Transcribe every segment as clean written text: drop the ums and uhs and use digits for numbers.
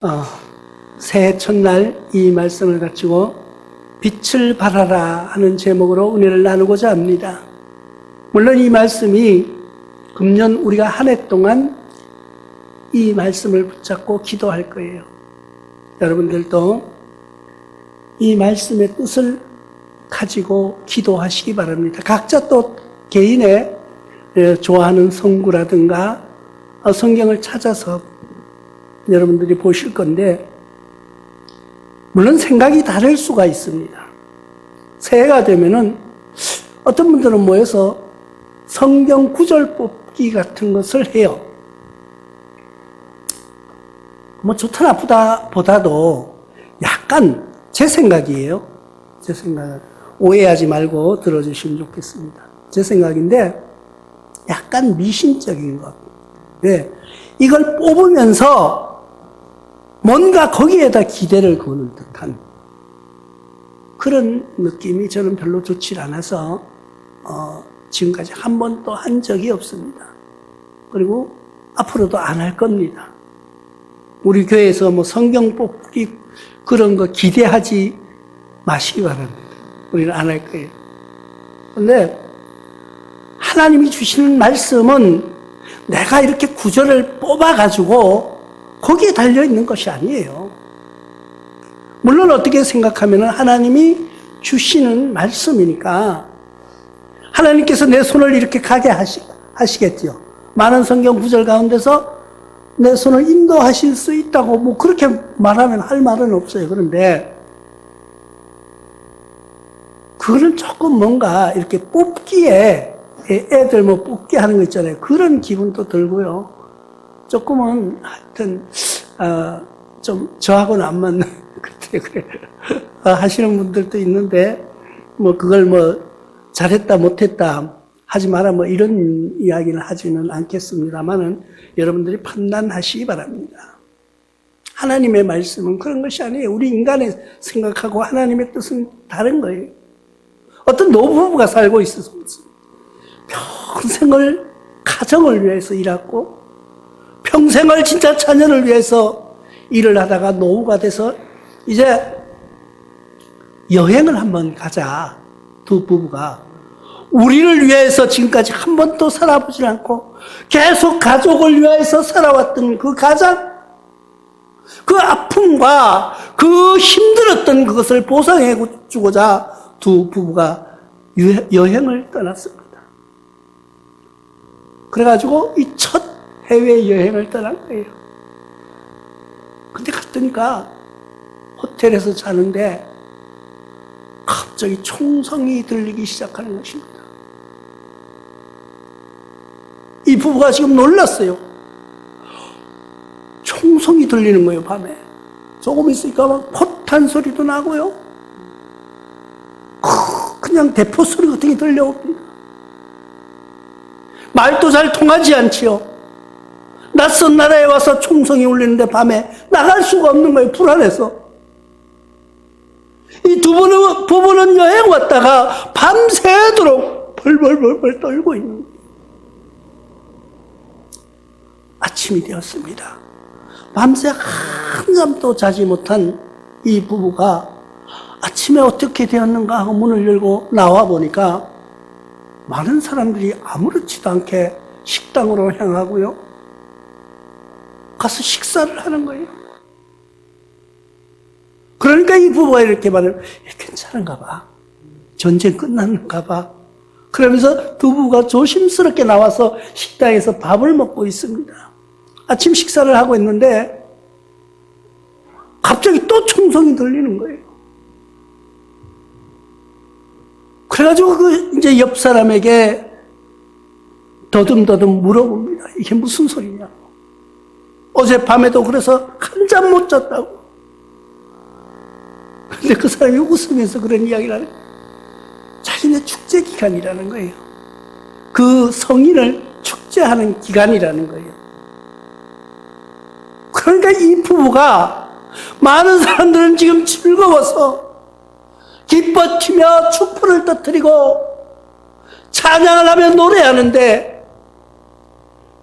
어, 새해 첫날 이 말씀을 가지고 빛을 발하라 하는 제목으로 은혜를 나누고자 합니다. 물론 이 말씀이 금년 우리가 한 해 동안 이 말씀을 붙잡고 기도할 거예요. 여러분들도 이 말씀의 뜻을 가지고 기도하시기 바랍니다. 각자 또 개인의 좋아하는 성구라든가 성경을 찾아서 여러분들이 보실 건데, 물론 생각이 다를 수가 있습니다. 새해가 되면은 어떤 분들은 모여서 성경 구절 뽑기 같은 것을 해요. 뭐 좋다 나쁘다 보다도 약간 제 생각이에요. 제 생각, 오해하지 말고 들어주시면 좋겠습니다. 제 생각인데 약간 미신적인 것. 왜? 이걸 뽑으면서 뭔가 거기에다 기대를 거는 듯한 그런 느낌이 저는 별로 좋지 않아서 지금까지 한 번도 한 적이 없습니다. 그리고 앞으로도 안 할 겁니다. 우리 교회에서 뭐 성경 뽑기 그런 거 기대하지 마시기 바랍니다. 우리는 안 할 거예요. 그런데 하나님이 주시는 말씀은 내가 이렇게 구절을 뽑아가지고 거기에 달려있는 것이 아니에요. 물론 어떻게 생각하면 하나님이 주시는 말씀이니까 하나님께서 내 손을 이렇게 가게 하시겠죠. 많은 성경 구절 가운데서 내 손을 인도하실 수 있다고 뭐 그렇게 말하면 할 말은 없어요. 그런데 그거는 조금 뭔가 이렇게 뽑기에 애들 뭐 뽑기 하는 거 있잖아요. 그런 기분도 들고요. 조금은 하여튼 좀 저하고는 안 맞는 그래 하시는 분들도 있는데 뭐 그걸 뭐 잘했다 못했다 하지 마라 뭐 이런 이야기를 하지는 않겠습니다만은 여러분들이 판단하시기 바랍니다. 하나님의 말씀은 그런 것이 아니에요. 우리 인간의 생각하고 하나님의 뜻은 다른 거예요. 어떤 노부부가 살고 있었습니다. 평생을 가정을 위해서 일하고 평생을 진짜 자녀를 위해서 일을 하다가 노후가 돼서 이제 여행을 한번 가자. 두 부부가 우리를 위해서 지금까지 한 번도 살아보지 않고 계속 가족을 위해서 살아왔던 그 가장 그 아픔과 그 힘들었던 그것을 보상해 주고자 두 부부가 여행을 떠났습니다. 그래가지고 이 첫 해외여행을 떠난 거예요. 근데 갔더니까 호텔에서 자는데 갑자기 총성이 들리기 시작하는 것입니다. 이 부부가 지금 놀랐어요. 총성이 들리는 거예요, 밤에. 조금 있으니까 막 포탄 소리도 나고요. 그냥 대포 소리 같은 게 들려옵니다. 말도 잘 통하지 않지요. 낯선 나라에 와서 총성이 울리는데 밤에 나갈 수가 없는 거예요. 불안해서. 이 부부는 여행 왔다가 밤새도록 벌벌벌벌 떨고 있는 거예요. 아침이 되었습니다. 밤새 한잠도 자지 못한 이 부부가 아침에 어떻게 되었는가 하고 문을 열고 나와 보니까 많은 사람들이 아무렇지도 않게 식당으로 향하고요. 가서 식사를 하는 거예요. 그러니까 이 부부가 이렇게 말해요. 괜찮은가 봐. 전쟁 끝났는가 봐. 그러면서 두 부부가 조심스럽게 나와서 식당에서 밥을 먹고 있습니다. 아침 식사를 하고 있는데 갑자기 또 총성이 들리는 거예요. 그래가지고 이제 옆 사람에게 더듬더듬 물어봅니다. 이게 무슨 소리냐? 어젯밤에도 그래서 한 잠 못 잤다고. 근데 그 사람이 웃으면서 그런 이야기를 하는 거예요. 자신의 축제 기간이라는 거예요. 그 성인을 축제하는 기간이라는 거예요. 그러니까 이 부부가 많은 사람들은 지금 즐거워서 기뻐치며 촛불을 터뜨리고 찬양을 하며 노래하는데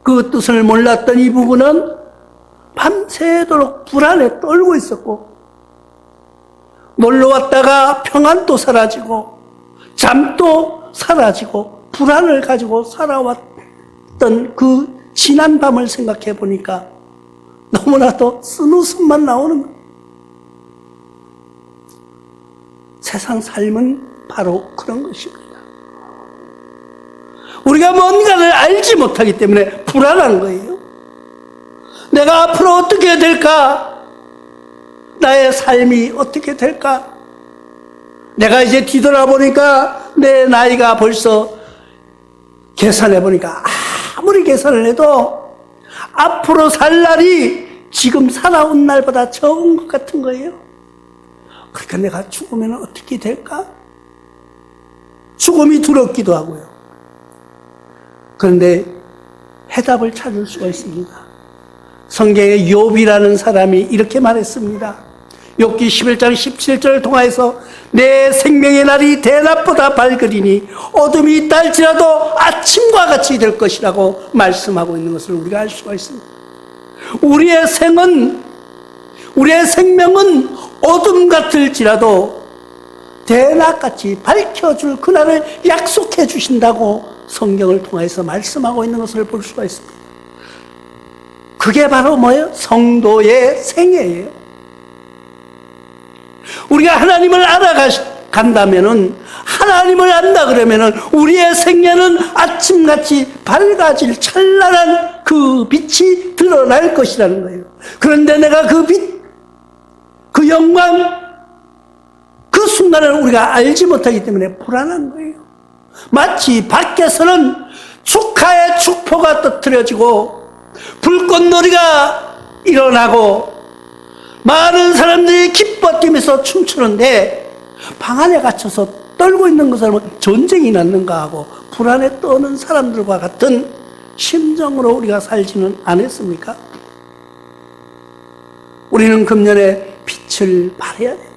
그 뜻을 몰랐던 이 부부는 밤새도록 불안에 떨고 있었고, 놀러 왔다가 평안도 사라지고, 잠도 사라지고, 불안을 가지고 살아왔던 그 지난 밤을 생각해 보니까 너무나도 쓴웃음만 나오는 거예요. 세상 삶은 바로 그런 것입니다. 우리가 뭔가를 알지 못하기 때문에 불안한 거예요. 내가 앞으로 어떻게 될까? 나의 삶이 어떻게 될까? 내가 이제 뒤돌아보니까 내 나이가 벌써 계산해보니까 아무리 계산을 해도 앞으로 살 날이 지금 살아온 날보다 적은 것 같은 거예요. 그러니까 내가 죽으면 어떻게 될까? 죽음이 두렵기도 하고요. 그런데 해답을 찾을 수가 있습니다. 성경의 욥이라는 사람이 이렇게 말했습니다. 욥기 11장 17절을 통하여서 내 생명의 날이 대낮보다 밝으리니 어둠이 있다 할지라도 아침과 같이 될 것이라고 말씀하고 있는 것을 우리가 알 수가 있습니다. 우리의 생명은 어둠 같을지라도 대낮같이 밝혀줄 그날을 약속해 주신다고 성경을 통해서 말씀하고 있는 것을 볼 수가 있습니다. 그게 바로 뭐예요? 성도의 생애예요. 우리가 하나님을 알아간다면은, 하나님을 안다 그러면은 우리의 생애는 아침같이 밝아질 찬란한 그 빛이 드러날 것이라는 거예요. 그런데 내가 그 빛, 그 영광, 그 순간을 우리가 알지 못하기 때문에 불안한 거예요. 마치 밖에서는 축하의 축포가 터뜨려지고 불꽃놀이가 일어나고 많은 사람들이 기뻐 뛰면서 춤추는데 방 안에 갇혀서 떨고 있는 것을 전쟁이 났는가 하고 불안에 떠는 사람들과 같은 심정으로 우리가 살지는 않았습니까? 우리는 금년에 빛을 발해야 됩니다.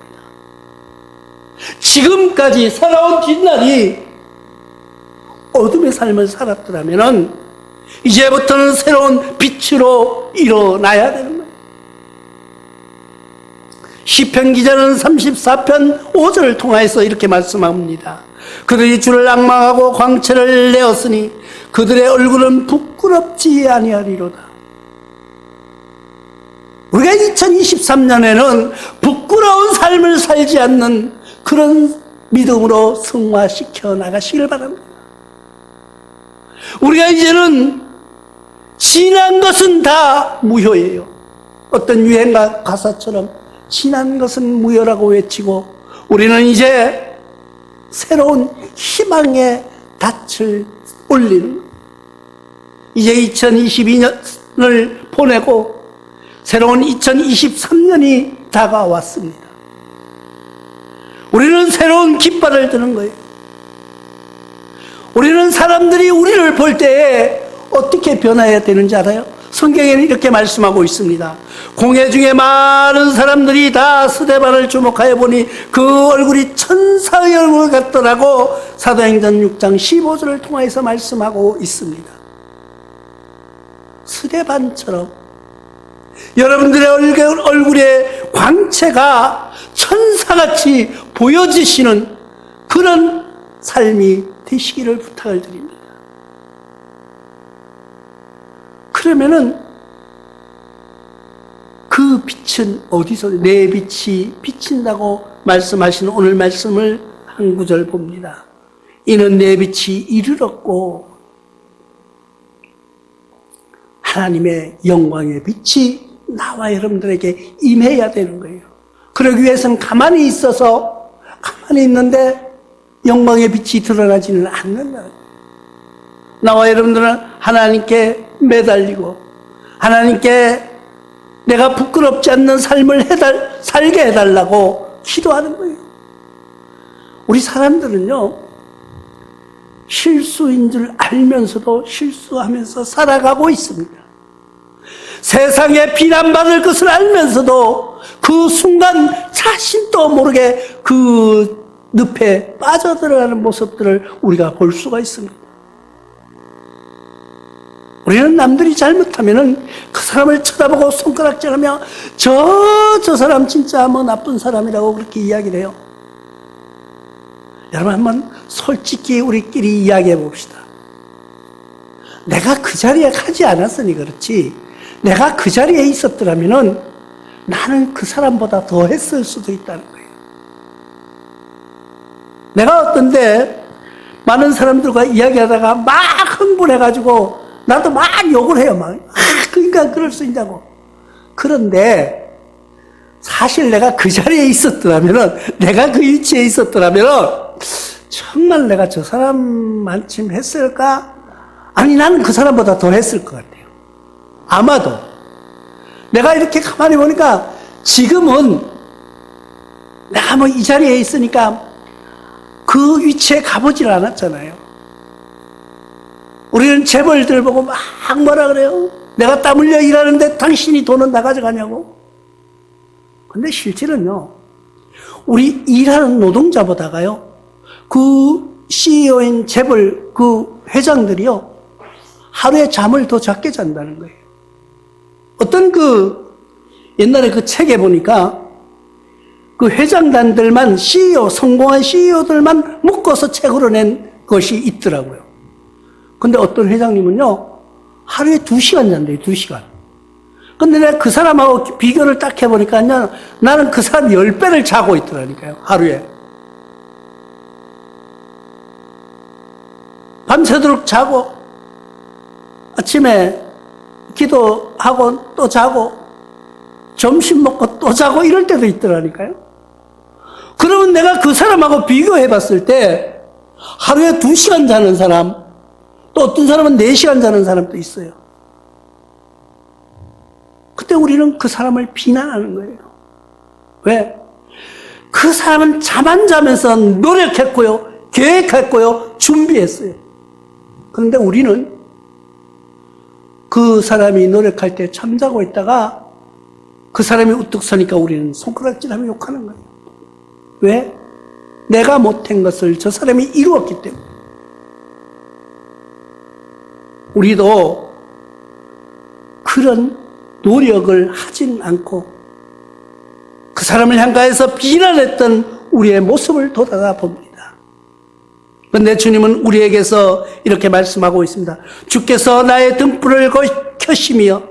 지금까지 살아온 뒷날이 어둠의 삶을 살았더라면 이제부터는 새로운 빛으로 일어나야 되는 거예요. 시편 기자는 34편 5절을 통하여서 이렇게 말씀합니다. 그들이 주를 앙망하고 광채를 내었으니 그들의 얼굴은 부끄럽지 아니하리로다. 우리가 2023년에는 부끄러운 삶을 살지 않는 그런 믿음으로 승화시켜 나가시길 바랍니다. 우리가 이제는 지난 것은 다 무효예요. 어떤 유행가 가사처럼 지난 것은 무효라고 외치고 우리는 이제 새로운 희망의 닻을 올리는, 이제 2022년을 보내고 새로운 2023년이 다가왔습니다. 우리는 새로운 깃발을 드는 거예요. 우리는 사람들이 우리를 볼 때에 어떻게 변해야 되는지 알아요? 성경에는 이렇게 말씀하고 있습니다. 공회 중에 많은 사람들이 다 스데반을 주목하여 보니 그 얼굴이 천사의 얼굴 같더라고 사도행전 6장 15절을 통해서 말씀하고 있습니다. 스데반처럼 여러분들의 얼굴의 광채가 천사같이 보여지시는 그런 삶이 되시기를 부탁을 드립니다. 그러면은 그 빛은 어디서 내 빛이 비친다고 말씀하시는 오늘 말씀을 한 구절 봅니다. 이는 내 빛이 이르렀고 하나님의 영광의 빛이 나와 여러분들에게 임해야 되는 거예요. 그러기 위해서는 가만히 있는데 영광의 빛이 드러나지는 않는다. 나와 여러분들은 하나님께 매달리고 하나님께 내가 부끄럽지 않는 삶을 살게 해달라고 기도하는 거예요. 우리 사람들은요, 실수인 줄 알면서도 실수하면서 살아가고 있습니다. 세상에 비난받을 것을 알면서도 그 순간 자신도 모르게 그 늪에 빠져들어가는 모습들을 우리가 볼 수가 있습니다. 우리는 남들이 잘못하면은 그 사람을 쳐다보고 손가락질하며 저 사람 진짜 뭐 나쁜 사람이라고 그렇게 이야기를 해요. 여러분 한번 솔직히 우리끼리 이야기해 봅시다. 내가 그 자리에 가지 않았으니 그렇지, 내가 그 자리에 있었더라면은 나는 그 사람보다 더 했을 수도 있다는 거예요. 내가 어떤데 많은 사람들과 이야기하다가 막 흥분해가지고 나도 막 욕을 해요. 막. 그러니까 그럴 수 있냐고. 그런데 사실 내가 그 자리에 있었더라면은, 내가 그 위치에 있었더라면은 정말 내가 저 사람만큼 했을까? 아니, 나는 그 사람보다 더 했을 것 같아요. 아마도. 내가 이렇게 가만히 보니까 지금은 내가 뭐 이 자리에 있으니까 그 위치에 가보질 않았잖아요. 우리는 재벌들 보고 막 뭐라 그래요? 내가 땀 흘려 일하는데 당신이 돈은 다 가져가냐고. 근데 실제는요, 우리 일하는 노동자보다가요, 그 CEO인 재벌 그 회장들이요, 하루에 잠을 더 적게 잔다는 거예요. 어떤 옛날에 그 책에 보니까 그 회장단들만 성공한 CEO들만 묶어서 책으로 낸 것이 있더라고요. 근데 어떤 회장님은요, 하루에 2시간 잔대요, 2시간. 근데 내가 그 사람하고 비교를 딱 해보니까 나는 그 사람 10배를 자고 있더라니까요, 하루에. 밤새도록 자고, 아침에 기도하고 또 자고, 점심 먹고 또 자고 이럴 때도 있더라니까요. 그러면 내가 그 사람하고 비교해 봤을 때 하루에 2시간 자는 사람, 또 어떤 사람은 4시간 자는 사람도 있어요. 그때 우리는 그 사람을 비난하는 거예요. 왜? 그 사람은 잠 안 자면서 노력했고요, 계획했고요, 준비했어요. 그런데 우리는 그 사람이 노력할 때 잠자고 있다가 그 사람이 우뚝 서니까 우리는 손가락질하며 욕하는 거예요. 왜? 내가 못한 것을 저 사람이 이루었기 때문에. 우리도 그런 노력을 하진 않고 그 사람을 향가해서 비난했던 우리의 모습을 돌아다 봅니다. 그런데 주님은 우리에게서 이렇게 말씀하고 있습니다. 주께서 나의 등불을 켜시며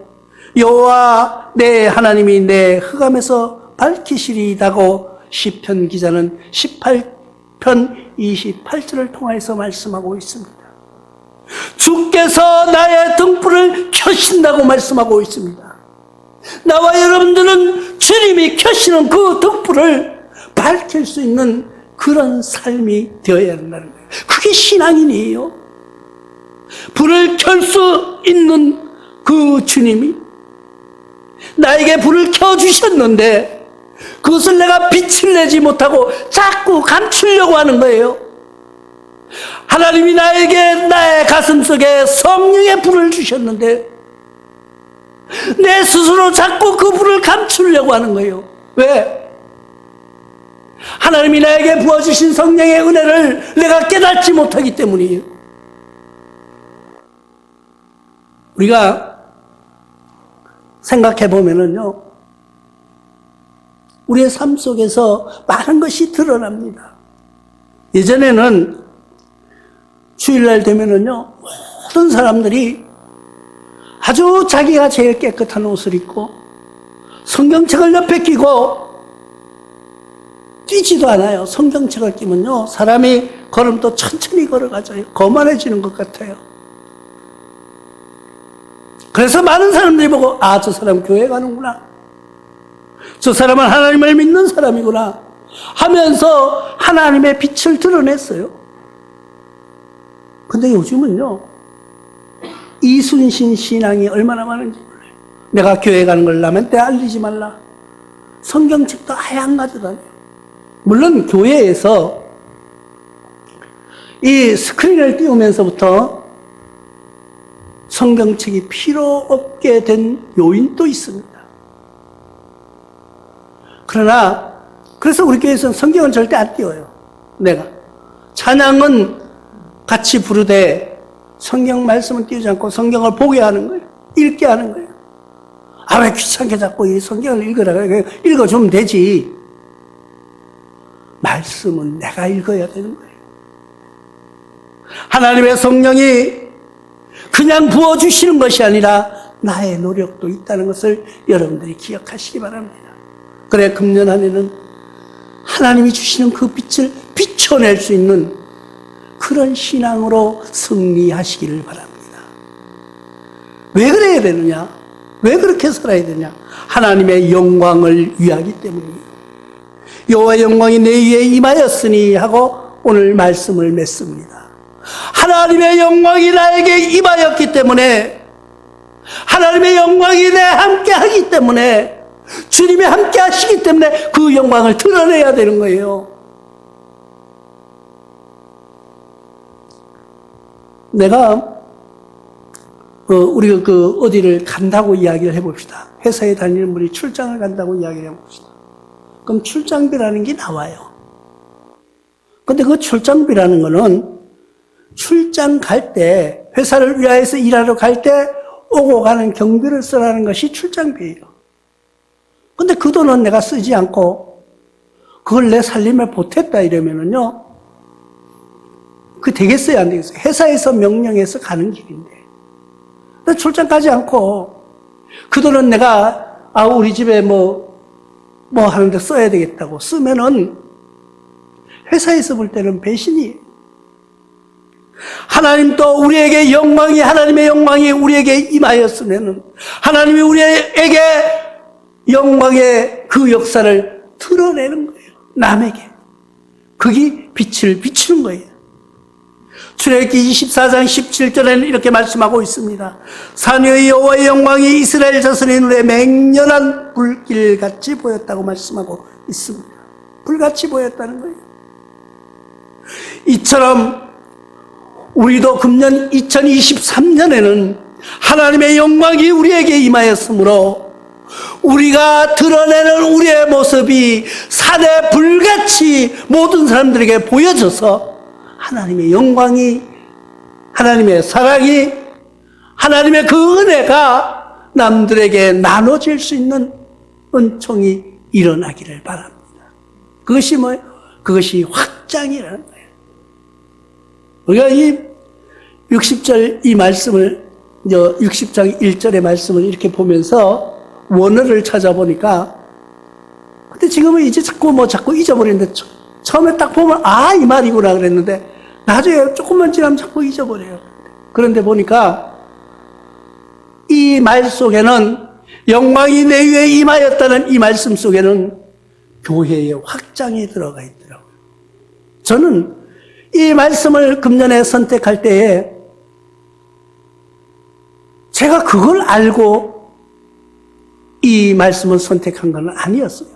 여호와 내 하나님이 내 흑암에서 밝히시리다고 시편 기자는 18편 28절을 통해서 말씀하고 있습니다. 주께서 나의 등불을 켜신다고 말씀하고 있습니다. 나와 여러분들은 주님이 켜시는 그 등불을 밝힐 수 있는 그런 삶이 되어야 한다는 거예요. 그게 신앙인이에요. 불을 켤 수 있는 그 주님이 나에게 불을 켜주셨는데 그것을 내가 빛을 내지 못하고 자꾸 감추려고 하는 거예요. 하나님이 나에게 나의 가슴속에 성령의 불을 주셨는데 내 스스로 자꾸 그 불을 감추려고 하는 거예요. 왜? 하나님이 나에게 부어주신 성령의 은혜를 내가 깨닫지 못하기 때문이에요. 우리가 생각해 보면은요, 우리의 삶 속에서 많은 것이 드러납니다. 예전에는 주일날 되면은요, 모든 사람들이 아주 자기가 제일 깨끗한 옷을 입고 성경책을 옆에 끼고 뛰지도 않아요. 성경책을 끼면요, 사람이 걸음도 천천히 걸어가죠. 거만해지는 것 같아요. 그래서 많은 사람들이 보고, 아, 저 사람 교회 가는구나, 저 사람은 하나님을 믿는 사람이구나 하면서 하나님의 빛을 드러냈어요. 근데 요즘은요, 이순신 신앙이 얼마나 많은지 몰라요. 내가 교회 가는 걸 남한테 알리지 말라, 성경책도 아예 안 가져다녀요. 물론 교회에서 이 스크린을 띄우면서부터 성경책이 필요 없게 된 요인도 있습니다. 그러나 그래서 우리 교회에서는 성경은 절대 안 띄워요. 내가 찬양은 같이 부르되 성경 말씀을 띄우지 않고 성경을 보게 하는 거예요. 읽게 하는 거예요. 아, 왜 귀찮게 자꾸 이 성경을 읽으라 그래. 읽어주면 되지. 말씀은 내가 읽어야 되는 거예요. 하나님의 성령이 그냥 부어주시는 것이 아니라 나의 노력도 있다는 것을 여러분들이 기억하시기 바랍니다. 그래, 금년 한 해는 하나님이 주시는 그 빛을 비춰낼 수 있는 그런 신앙으로 승리하시기를 바랍니다. 왜 그래야 되느냐? 왜 그렇게 살아야 되냐? 하나님의 영광을 위하기 때문입니다. 여호와의 영광이 내 위에 임하였으니 하고 오늘 말씀을 맺습니다. 하나님의 영광이 나에게 임하였기 때문에, 하나님의 영광이 내 함께 하기 때문에, 주님이 함께 하시기 때문에 그 영광을 드러내야 되는 거예요. 내가 우리가 어디를 간다고 이야기를 해봅시다. 회사에 다니는 분이 출장을 간다고 이야기를 해봅시다. 그럼 출장비라는 게 나와요. 근데 그 출장비라는 거는 출장 갈 때, 회사를 위하여서 일하러 갈 때 오고 가는 경비를 쓰라는 것이 출장비예요. 근데 그 돈은 내가 쓰지 않고 그걸 내 살림에 보탰다 이러면은요, 그 되겠어요, 안 되겠어요? 회사에서 명령해서 가는 길인데. 근데 출장 가지 않고 그 돈은 내가, 우리 집에 뭐 하는데 써야 되겠다고 쓰면은 회사에서 볼 때는 배신이에요. 하나님도 우리에게 하나님의 영광이 우리에게 임하였으면은 하나님이 우리에게 영광의 그 역사를 드러내는 거예요. 남에게. 그게 빛을 비추는 거예요. 출애굽기 24장 17절에는 이렇게 말씀하고 있습니다. 산 위의 여호와의 영광이 이스라엘 자손의 눈에 맹렬한 불길같이 보였다고 말씀하고 있습니다. 불같이 보였다는 거예요. 이처럼 우리도 금년 2023년에는 하나님의 영광이 우리에게 임하였으므로 우리가 드러내는 우리의 모습이 산의 불같이 모든 사람들에게 보여져서 하나님의 영광이, 하나님의 사랑이, 하나님의 그 은혜가 남들에게 나눠질 수 있는 은총이 일어나기를 바랍니다. 그것이 뭐예요? 그것이 확장이라는 거예요. 우리가 이 60절 이 말씀을, 60장 1절의 말씀을 이렇게 보면서 원어를 찾아보니까, 근데 지금은 이제 자꾸 잊어버리는데, 처음에 딱 보면, 이 말이구나 그랬는데, 나중에 조금만 지나면 자꾸 잊어버려요. 그런데 보니까, 이 말 속에는, 영광이 내 위에 임하였다는 이 말씀 속에는 교회의 확장이 들어가 있더라고요. 저는 이 말씀을 금년에 선택할 때에, 제가 그걸 알고 이 말씀을 선택한 건 아니었어요.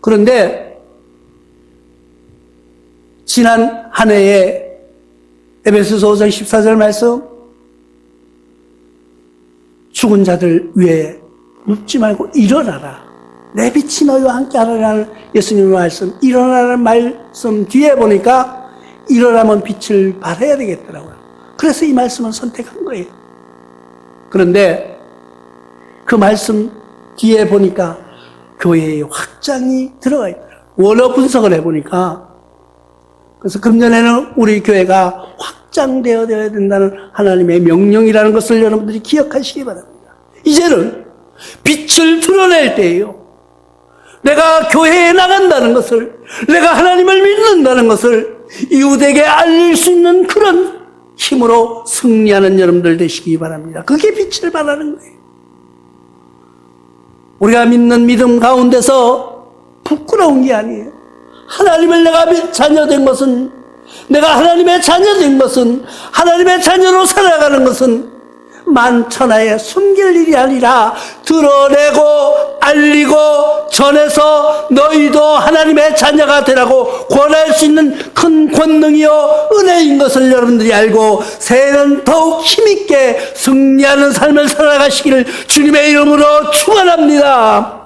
그런데 지난 한 해에 에베소서 5장 14절 말씀, 죽은 자들 위에 눕지 말고 일어나라. 내 빛이 너희와 함께 하라는 예수님의 말씀, 일어나라는 말씀 뒤에 보니까 일어나면 빛을 발해야 되겠더라고요. 그래서 이 말씀을 선택한 거예요. 그런데 그 말씀 뒤에 보니까 교회의 확장이 들어가 있더라고요. 원어 분석을 해보니까, 그래서 금년에는 우리 교회가 확장되어야 된다는 하나님의 명령이라는 것을 여러분들이 기억하시기 바랍니다. 이제는 빛을 드러낼 때예요. 내가 교회에 나간다는 것을, 내가 하나님을 믿는다는 것을 이웃에게 알릴 수 있는 그런 힘으로 승리하는 여러분들 되시기 바랍니다. 그게 빛을 발하는 거예요. 우리가 믿는 믿음 가운데서 부끄러운 게 아니에요. 하나님을 내가 자녀된 것은, 내가 하나님의 자녀된 것은, 하나님의 자녀로 살아가는 것은 만천하에 숨길 일이 아니라 드러내고 알리고 전해서 너희도 하나님의 자녀가 되라고 권할 수 있는 큰 권능이요 은혜인 것을 여러분들이 알고 새해는 더욱 힘있게 승리하는 삶을 살아가시기를 주님의 이름으로 축원합니다.